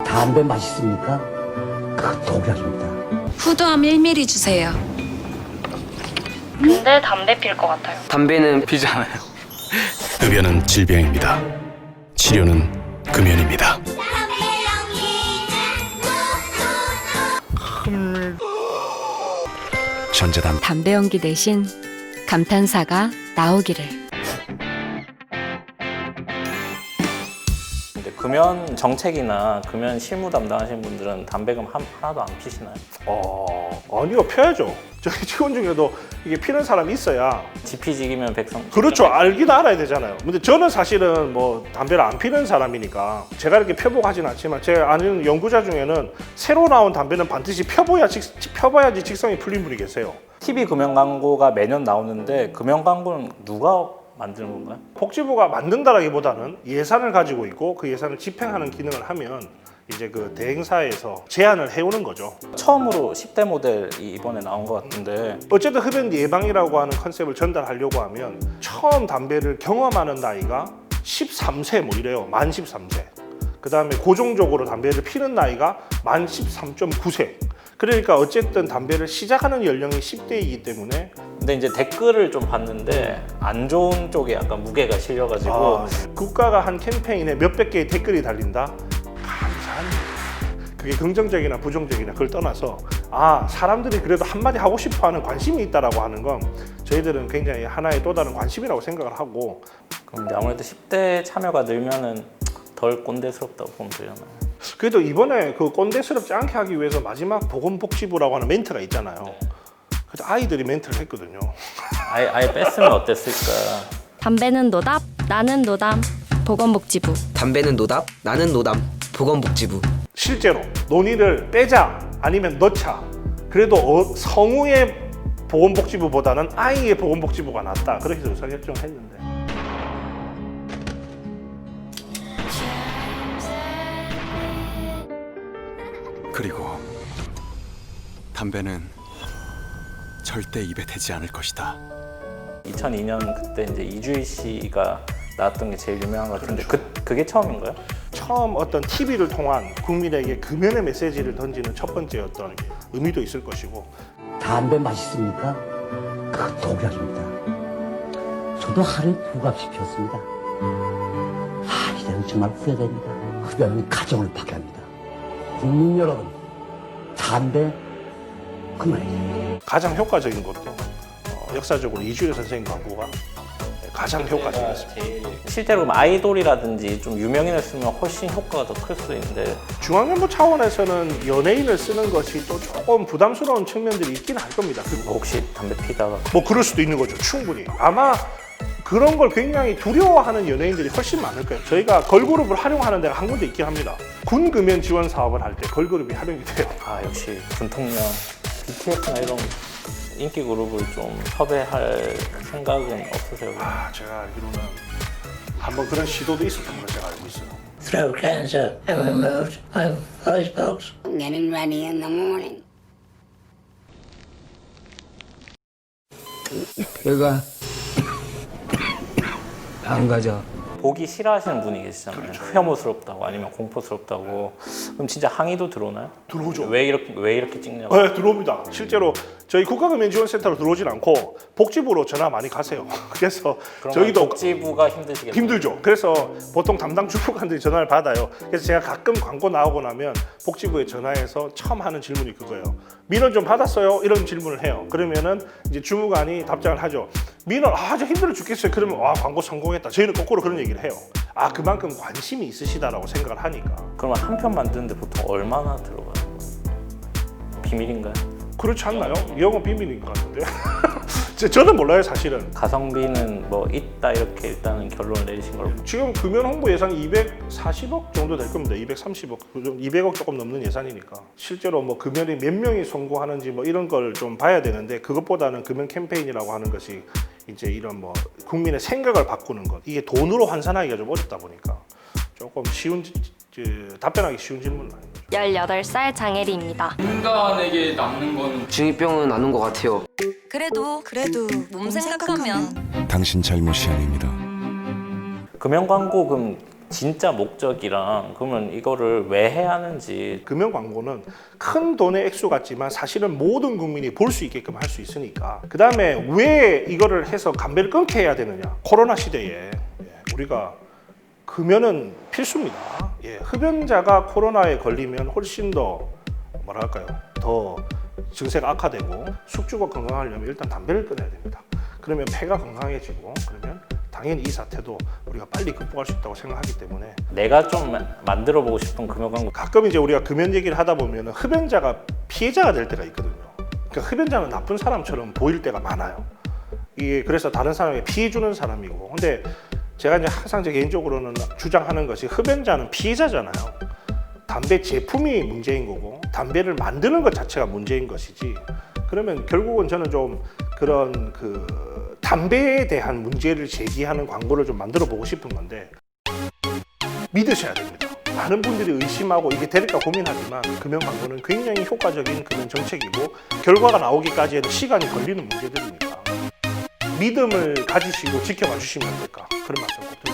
담배 맛있습니까? 그 독약입니다. 후두암 1mm 주세요. 근데 담배 필 것 같아요. 담배는 피잖아요. 흡연은 질병입니다. 치료는 금연입니다. 전자담 담배 연기 대신 감탄사가 나오기를. 근데 금연 정책이나 금연 실무 담당하시는 분들은 담배금 하나도 안 피시나요? 아니요, 펴야죠. 저희 직원 중에도 이게 피는 사람이 있어야. 지피지기면 백성. 그렇죠. 알긴 알아야 되잖아요. 근데 저는 사실은 뭐 담배를 안 피는 사람이니까 제가 이렇게 펴보고 하진 않지만 제 아는 연구자 중에는 새로 나온 담배는 반드시 펴봐야지 직성이 풀린 분이 계세요. TV 금연 광고가 매년 나오는데 금연 광고는 누가 만드는 건가요? 복지부가 만든다라기보다는 예산을 가지고 있고 그 예산을 집행하는 기능을 하면 이제 그 대행사에서 제안을 해오는 거죠. 처음으로 10대 모델이 이번에 나온 것 같은데 어쨌든 흡연 예방이라고 하는 컨셉을 전달하려고 하면 처음 담배를 경험하는 나이가 13세 뭐 이래요. 만 13세. 그 다음에 고정적으로 담배를 피는 나이가 만 13.9세. 그러니까 어쨌든 담배를 시작하는 연령이 10대이기 때문에. 근데 이제 댓글을 좀 봤는데 안 좋은 쪽에 약간 무게가 실려가지고 국가가 한 캠페인에 몇백 개의 댓글이 달린다? 감사합니다. 그게 긍정적이나 부정적이나 그걸 떠나서 사람들이 그래도 한마디 하고 싶어하는 관심이 있다라고 하는 건 저희들은 굉장히 하나의 또 다른 관심이라고 생각을 하고. 그럼 이제 아무래도 10대 참여가 늘면은 덜 꼰대스럽다고 보면 되잖아요. 그래도 이번에 그 꼰대스럽지 않게 하기 위해서 마지막 보건복지부라고 하는 멘트가 있잖아요. 그래서 아이들이 멘트를 했거든요. 아예 뺐으면 어땠을까? 담배는 노답, 나는 노담. 보건복지부. 담배는 노답, 나는 노담. 보건복지부. 실제로 논의를 빼자 아니면 넣자. 그래도 성우의 보건복지부보다는 아이의 보건복지부가 낫다. 그렇게 해서 의사결정을 했는데. 그리고 담배는 절대 입에 대지 않을 것이다. 2002년 그때 이제 이주일 씨가 나왔던 게 제일 유명한 것 같은데 그게 처음인가요? 처음 어떤 TV를 통한 국민에게 금연의 메시지를 던지는 첫 번째 어떤 의미도 있을 것이고. 담배 맛있습니까? 그 독약입니다. 저도 하루에 2갑씩 피웠습니다. 이제는 정말 후회됩니다. 흡연은 가정을 파괴합니다. 국민 여러분, 담배 그만해주세요. 가장 효과적인 것도 역사적으로 이주일 선생님 광고가 가장 효과적이었습니다. 실제로 아이돌이라든지 좀 유명인을 쓰면 훨씬 효과가 더 클 수 있는데 중앙정부 차원에서는 연예인을 쓰는 것이 또 조금 부담스러운 측면들이 있긴 할 겁니다. 혹시 담배 피다가 뭐 그럴 수도 있는 거죠. 충분히. 아마 그런 걸 굉장히 두려워하는 연예인들이 훨씬 많을 거예요. 저희가 걸그룹을 활용하는 데가 한 군데 있긴 합니다. 군 금연 지원 사업을 할 때 걸그룹이 활용이 돼요. 역시 군통령 BTS나 이런 인기 그룹을 좀 섭외할 생각은 없으세요? 제가 알기로는 한번 그런 시도도 있었던 걸로 제가 알고 있어요. Throat cancer and removed my voice box. Getting ready in the morning. 배가 안 가져. 보기 싫어하시는 분이 계시잖아요. 혐오스럽다고 아니면 공포스럽다고. 그럼 진짜 항의도 들어오나요? 들어오죠. 왜 이렇게 찍냐고? 네, 들어옵니다. 실제로 저희 국가금연지원센터로 들어오진 않고 복지부로 전화 많이 가세요. 그래서 저희도 복지부가 힘드시겠네요. 힘들죠. 그래서 보통 담당 주무관들이 전화를 받아요. 그래서 제가 가끔 광고 나오고 나면 복지부에 전화해서 처음 하는 질문이 그거예요. 민원 좀 받았어요? 이런 질문을 해요. 그러면은 이제 주무관이 답장을 하죠. 민원 저 힘들어 죽겠어요. 그러면 광고 성공했다. 저희는 거꾸로 그런 얘기를 해요. 그만큼 관심이 있으시다라고 생각을 하니까. 그러면 한 편 만드는데 보통 얼마나 들어가요? 비밀인가요? 그렇지 않나요? 영업 비밀인 것 같은데. 저는 몰라요, 사실은. 가성비는 뭐 있다 이렇게 일단은 결론을 내리신 걸로. 지금 금연 홍보 예산이 240억 정도 될 겁니다. 230억, 200억 조금 넘는 예산이니까. 실제로 뭐 금연이 몇 명이 성공하는지 뭐 이런 걸 좀 봐야 되는데 그것보다는 금연 캠페인이라고 하는 것이 이제 이런 뭐 국민의 생각을 바꾸는 것. 이게 돈으로 환산하기가 좀 어렵다 보니까 조금 답변하기 쉬운 질문은 아닌 거죠. 18살 장혜리입니다. 인간에게 남는 건 중2병은 안 온 것 같아요. 그래도 몸 생각하면 당신 잘못이 아닙니다. 금연 광고 그럼 진짜 목적이랑 그러면 이거를 왜 해야 하는지. 금연 광고는 큰 돈의 액수 같지만 사실은 모든 국민이 볼 수 있게끔 할 수 있으니까. 그 다음에 왜 이거를 해서 담배를 끊게 해야 되느냐. 코로나 시대에 우리가 금연은 필수입니다. 흡연자가 코로나에 걸리면 훨씬 더 뭐랄까요, 더 증세가 악화되고 숙주가 건강하려면 일단 담배를 끊어야 됩니다. 그러면 폐가 건강해지고 그러면 당연히 이 사태도 우리가 빨리 극복할 수 있다고 생각하기 때문에 내가 좀 만들어 보고 싶은 금연 광고. 가끔 이제 우리가 금연 얘기를 하다 보면 흡연자가 피해자가 될 때가 있거든요. 그러니까 흡연자는 나쁜 사람처럼 보일 때가 많아요. 이게 그래서 다른 사람에게 피해 주는 사람이고. 근데 제가 이제 항상 제 개인적으로는 주장하는 것이 흡연자는 피해자잖아요. 담배 제품이 문제인 거고 담배를 만드는 것 자체가 문제인 것이지. 그러면 결국은 저는 좀 그런 담배에 대한 문제를 제기하는 광고를 좀 만들어 보고 싶은 건데 믿으셔야 됩니다. 많은 분들이 의심하고 이게 될까 고민하지만 금연 광고는 굉장히 효과적인 금연 정책이고 결과가 나오기까지에는 시간이 걸리는 문제들이니까 믿음을 가지시고 지켜봐 주시면 어떨까 그런 말씀 꼭 드립니다.